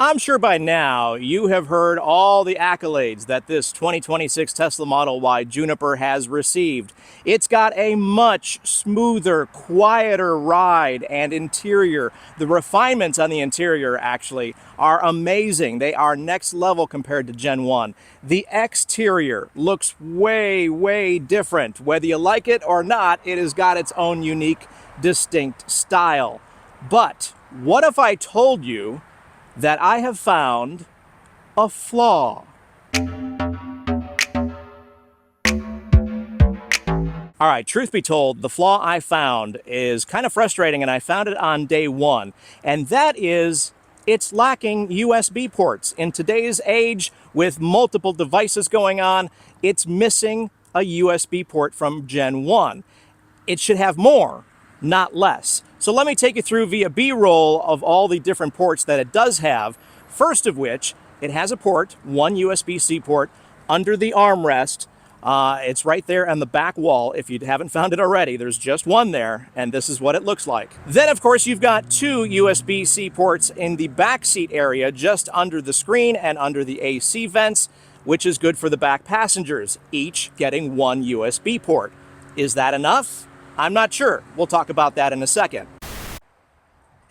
I'm sure by now you have heard all the accolades that this 2026 Tesla Model Y Juniper has received. It's got a much smoother, quieter ride and interior. The refinements on the interior actually are amazing. They are next level compared to Gen 1. The exterior looks way, way different. Whether you like it or not, it has got its own unique, distinct style. But what if I told you that I have found a flaw? All right, truth be told, the flaw I found is kind of frustrating, and I found it on day one, and that is it's lacking USB ports. In today's age, with multiple devices going on, it's missing a USB port from Gen 1. It should have more, not less. So let me take you through via B-roll of all the different ports that it does have. First of which, it has a port, one USB-C port, under the armrest. It's right there on the back wall. If you haven't found it already, there's just one there, and this is what it looks like. Then, of course, you've got two USB-C ports in the back seat area, just under the screen and under the AC vents, which is good for the back passengers, each getting one USB port. Is that enough? I'm not sure. We'll talk about that in a second.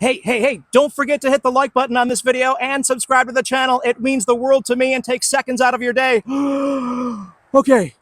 Hey, don't forget to hit the like button on this video and subscribe to the channel. It means the world to me and takes seconds out of your day. Okay.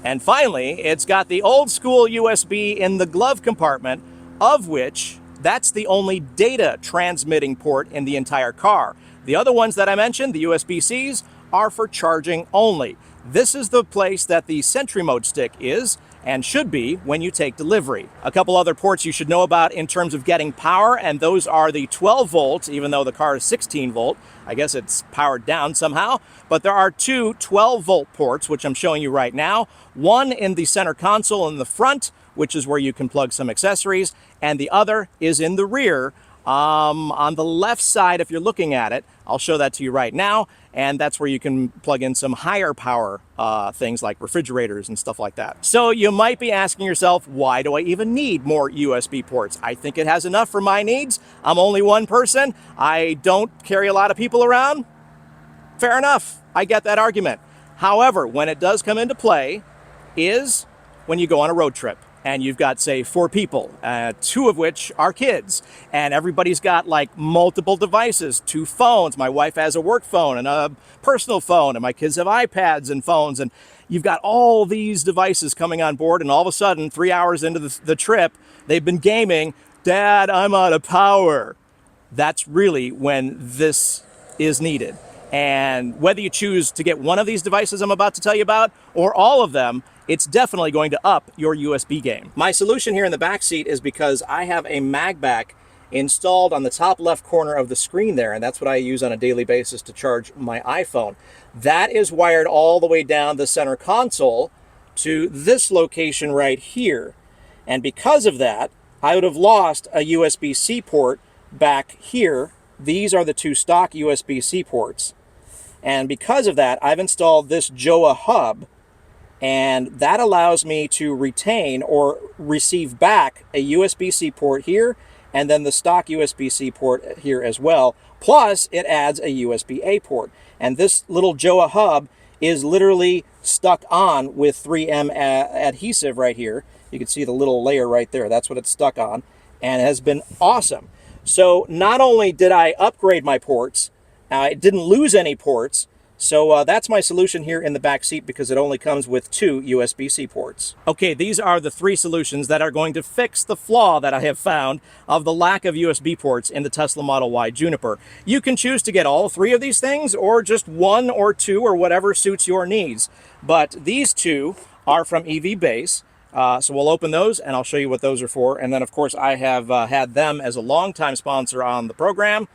And finally, it's got the old school USB in the glove compartment, of which that's the only data transmitting port in the entire car. The other ones that I mentioned, the USB-Cs, are for charging only. This is the place that the Sentry Mode stick is and should be when you take delivery. A couple other ports you should know about in terms of getting power, and those are the 12 volts, even though the car is 16 volt. I guess it's powered down somehow, but there are two 12 volt ports, which I'm showing you right now. One in the center console in the front, which is where you can plug some accessories, and the other is in the rear, on the left side if you're looking at it. I'll show that to you right now, and that's where you can plug in some higher power things like refrigerators and stuff like that. So you might be asking yourself, why do I even need more USB ports? I think it has enough for my needs. I'm only one person. I don't carry a lot of people around. Fair enough. I get that argument. However, when it does come into play is when you go on a road trip and you've got, say, 4 people, 2 of which are kids, and everybody's got like multiple devices, 2 phones. My wife has a work phone and a personal phone, and my kids have iPads and phones, and you've got all these devices coming on board, and all of a sudden, 3 hours into the trip, they've been gaming. Dad, I'm out of power. That's really when this is needed. And whether you choose to get one of these devices I'm about to tell you about, or all of them, it's definitely going to up your USB game. My solution here in the back seat is because I have a MagBak installed on the top left corner of the screen there, and that's what I use on a daily basis to charge my iPhone. That is wired all the way down the center console to this location right here. And because of that, I would have lost a USB-C port back here. These are the 2 stock USB-C ports. And because of that, I've installed this Jowua hub, and that allows me to retain or receive back a USB-C port here, and then the stock USB-C port here as well. Plus, it adds a USB-A port. And this little Jowua hub is literally stuck on with 3M adhesive right here. You can see the little layer right there. That's what it's stuck on, and it has been awesome. So not only did I upgrade my ports, I didn't lose any ports. So that's my solution here in the back seat, because it only comes with 2 USB-C ports. Okay, these are the 3 solutions that are going to fix the flaw that I have found of the lack of USB ports in the Tesla Model Y Juniper. You can choose to get all 3 of these things, or just 1 or 2, or whatever suits your needs. But these 2 are from EVBase. So we'll open those, and I'll show you what those are for. And then, of course, I have had them as a longtime sponsor on the program.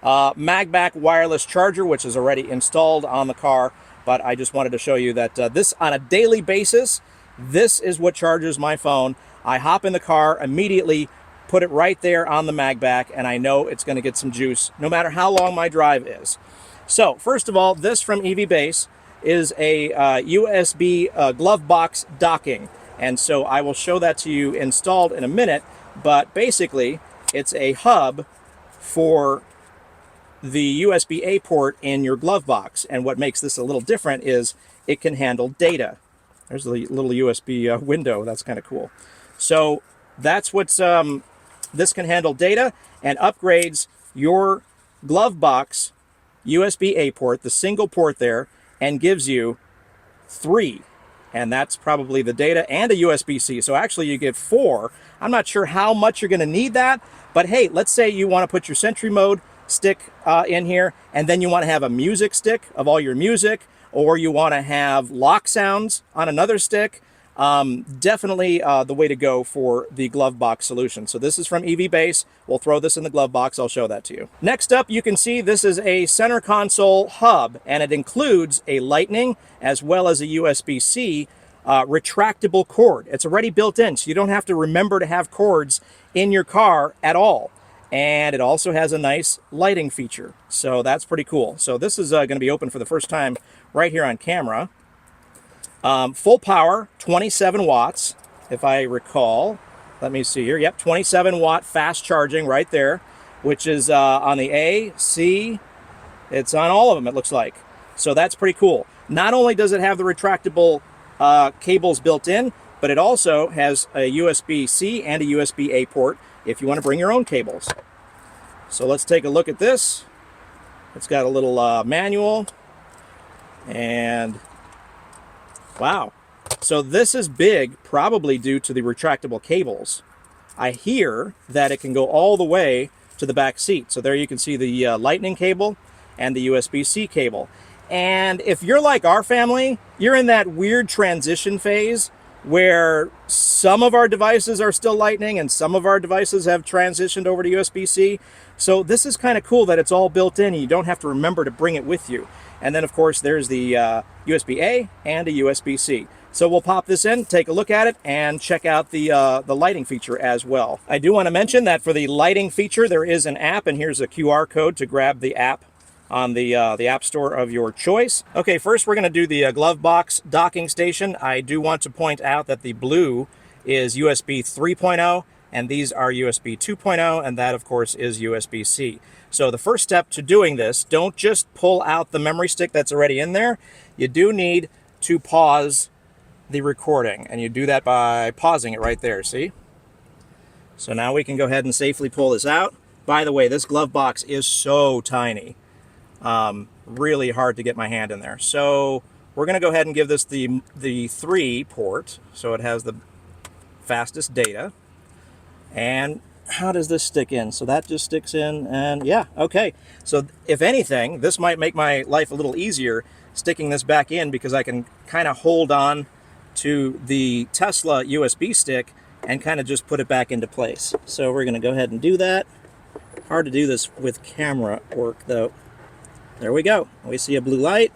MagBak wireless charger, which is already installed on the car, but I just wanted to show you that this, on a daily basis, this is what charges my phone. I hop in the car, immediately put it right there on the MagBak, and I know it's going to get some juice no matter how long my drive is. So first of all, this from EVBase is a USB glove box docking, and so I will show that to you installed in a minute. But basically, it's a hub for the USB-A port in your glove box. And what makes this a little different is it can handle data. There's a little USB window. That's kind of cool. So that's what's, this can handle data and upgrades your glove box USB-A port, the single port there, and gives you 3. And that's probably the data and a USB-C. So actually you get 4. I'm not sure how much you're going to need that, but hey, let's say you want to put your Sentry mode stick in here, and then you want to have a music stick of all your music, or you want to have lock sounds on another stick. Definitely the way to go for the glove box solution. So this is from EVBase. We'll throw this in the glove box. I'll show that to you. Next up, you can see this is a center console hub, and it includes a Lightning as well as a USB-C retractable cord. It's already built in, so you don't have to remember to have cords in your car at all. And it also has a nice lighting feature. So that's pretty cool. So this is going to be open for the first time right here on camera. Full power, 27 watts, if I recall. Let me see here. Yep, 27 watt fast charging right there, which is on the A, C. It's on all of them, it looks like. So that's pretty cool. Not only does it have the retractable cables built in, but it also has a USB-C and a USB-A port if you want to bring your own cables. So let's take a look at this. It's got a little manual, and wow. So this is big, probably due to the retractable cables. I hear that it can go all the way to the back seat. So there you can see the Lightning cable and the USB-C cable. And if you're like our family, you're in that weird transition phase where some of our devices are still Lightning and some of our devices have transitioned over to USB-C. So this is kind of cool that it's all built in and you don't have to remember to bring it with you. And then of course there's the USB-A and a USB-C. So we'll pop this in, take a look at it, and check out the lighting feature as well. I do want to mention that for the lighting feature there is an app, and here's a QR code to grab the app on the app store of your choice. Okay, first we're going to do the glove box docking station. I do want to point out that the blue is USB 3.0 and these are USB 2.0, and that of course is USB-C. So the first step to doing this, don't just pull out the memory stick that's already in there. You do need to pause the recording, and you do that by pausing it right there, see? So now we can go ahead and safely pull this out. By the way, this glove box is so tiny. Really hard to get my hand in there. So we're going to go ahead and give this the 3 port, so it has the fastest data. And how does this stick in? So that just sticks in, and yeah, okay. So if anything, this might make my life a little easier sticking this back in, because I can kind of hold on to the Tesla USB stick and kind of just put it back into place. So we're going to go ahead and do that. Hard to do this with camera work though. There we go. We see a blue light.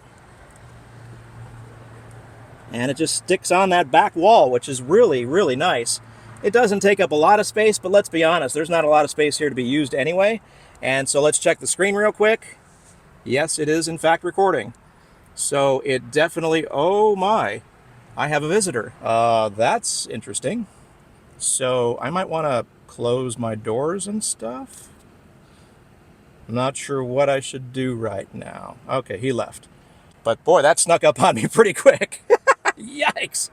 And it just sticks on that back wall, which is really, really nice. It doesn't take up a lot of space, but let's be honest, there's not a lot of space here to be used anyway. And so let's check the screen real quick. Yes, it is in fact recording. So it definitely, oh my, I have a visitor. That's interesting. So I might want to close my doors and stuff. I'm not sure what I should do right now. Okay, he left. But boy, that snuck up on me pretty quick. Yikes.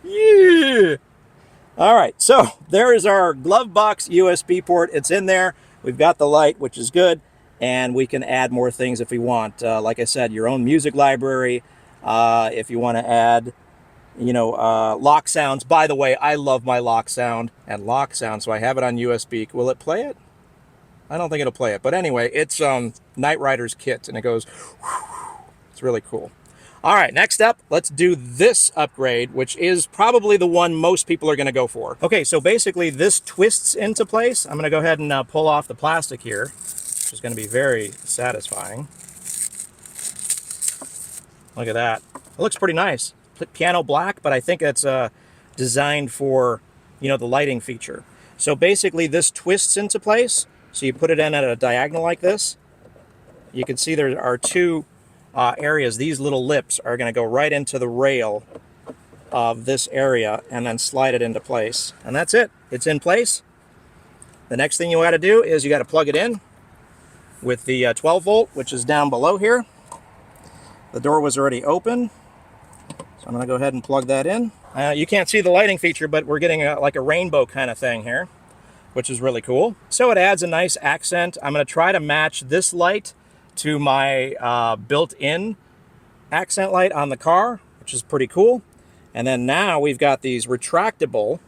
Yeah. All right, so there is our glove box USB port. It's in there. We've got the light, which is good. And we can add more things if we want. Like I said, your own music library. If you want to add, you know, lock sounds. By the way, I love my lock sound and lock sound, so I have it on USB. Will it play it? I don't think it'll play it. But anyway, it's Knight Rider's kit, and it goes, it's really cool. All right, next up, let's do this upgrade, which is probably the one most people are going to go for. Okay, so basically this twists into place. I'm going to go ahead and pull off the plastic here, which is going to be very satisfying. Look at that. It looks pretty nice. Piano black, but I think it's designed for, you know, the lighting feature. So basically this twists into place. So you put it in at a diagonal like this. You can see there are 2 areas. These little lips are going to go right into the rail of this area and then slide it into place. And that's it. It's in place. The next thing you got to do is you got to plug it in. with the 12 volt, which is down below here. The door was already open, so I'm going to go ahead and plug that in. You can't see the lighting feature, but we're getting like a rainbow kind of thing here, which is really cool. So it adds a nice accent. I'm going to try to match this light to my built-in accent light on the car, which is pretty cool. And then now we've got these retractable.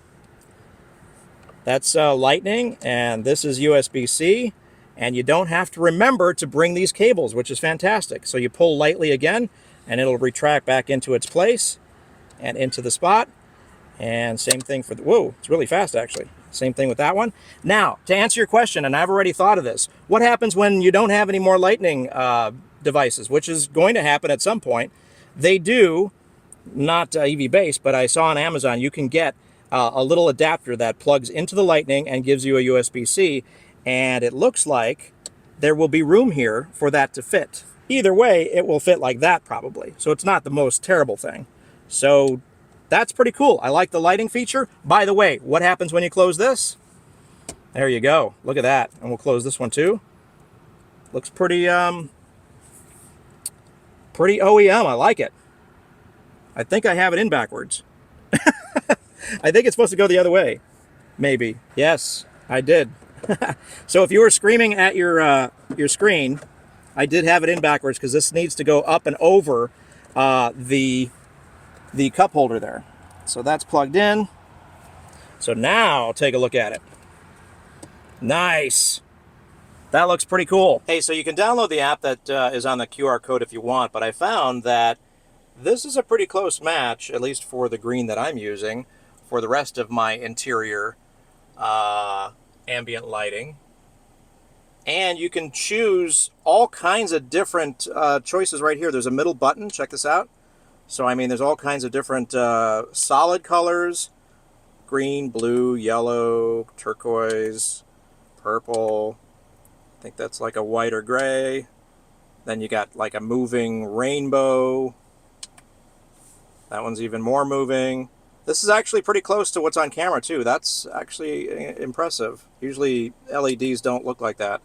That's Lightning, and this is USB-C. And you don't have to remember to bring these cables, which is fantastic. So you pull lightly again, and it'll retract back into its place and into the spot. And same thing for the, whoa, it's really fast actually. Same thing with that one. Now, to answer your question, and I've already thought of this, what happens when you don't have any more Lightning devices, which is going to happen at some point? They do, not EVBase, but I saw on Amazon, you can get a little adapter that plugs into the Lightning and gives you a USB-C, and it looks like there will be room here for that to fit. Either way, it will fit like that probably, so it's not the most terrible thing. So that's pretty cool. I like the lighting feature. By the way, what happens when you close this? There you go. Look at that. And we'll close this one too. Looks pretty pretty OEM. I like it. I think I have it in backwards. I think it's supposed to go the other way. Maybe. Yes, I did. So if you were screaming at your screen, I did have it in backwards because this needs to go up and over the cup holder there. So that's plugged in. So now take a look at it. Nice. That looks pretty cool. Hey, so you can download the app that is on the QR code if you want, but I found that this is a pretty close match, at least for the green that I'm using, for the rest of my interior ambient lighting. And you can choose all kinds of different choices right here. There's a middle button. Check this out. So, I mean, there's all kinds of different solid colors. Green, blue, yellow, turquoise, purple. I think that's like a white or gray. Then you got like a moving rainbow. That one's even more moving. This is actually pretty close to what's on camera too. That's actually impressive. Usually LEDs don't look like that.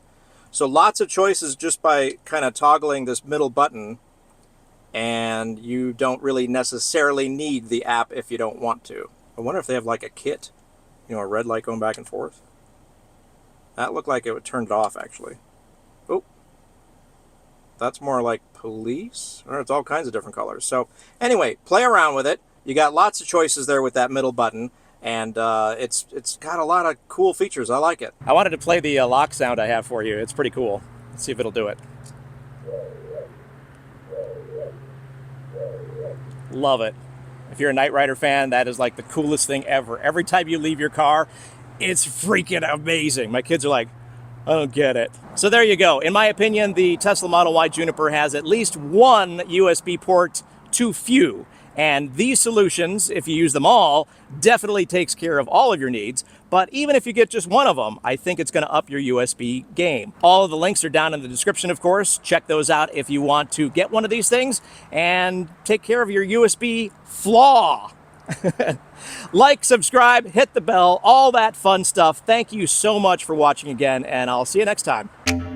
So lots of choices just by kind of toggling this middle button, and you don't really necessarily need the app if you don't want to. I wonder if they have like a kit, you know, a red light going back and forth. That looked like it would turn it off actually. Oh, that's more like police, or it's all kinds of different colors. So anyway, play around with it. You got lots of choices there with that middle button, and it's got a lot of cool features. I like it. I wanted to play the lock sound I have for you. It's pretty cool. Let's see if it'll do it. Love it. If you're a Knight Rider fan, that is like the coolest thing ever. Every time you leave your car, it's freaking amazing. My kids are like, I don't get it. So there you go. In my opinion, the Tesla Model Y Juniper has at least one USB port too few. And these solutions, if you use them all, definitely takes care of all of your needs. But even if you get just one of them, I think it's going to up your USB game. All of the links are down in the description, of course. Check those out if you want to get one of these things and take care of your USB flaw. Like, subscribe, hit the bell, all that fun stuff. Thank you so much for watching again, and I'll see you next time.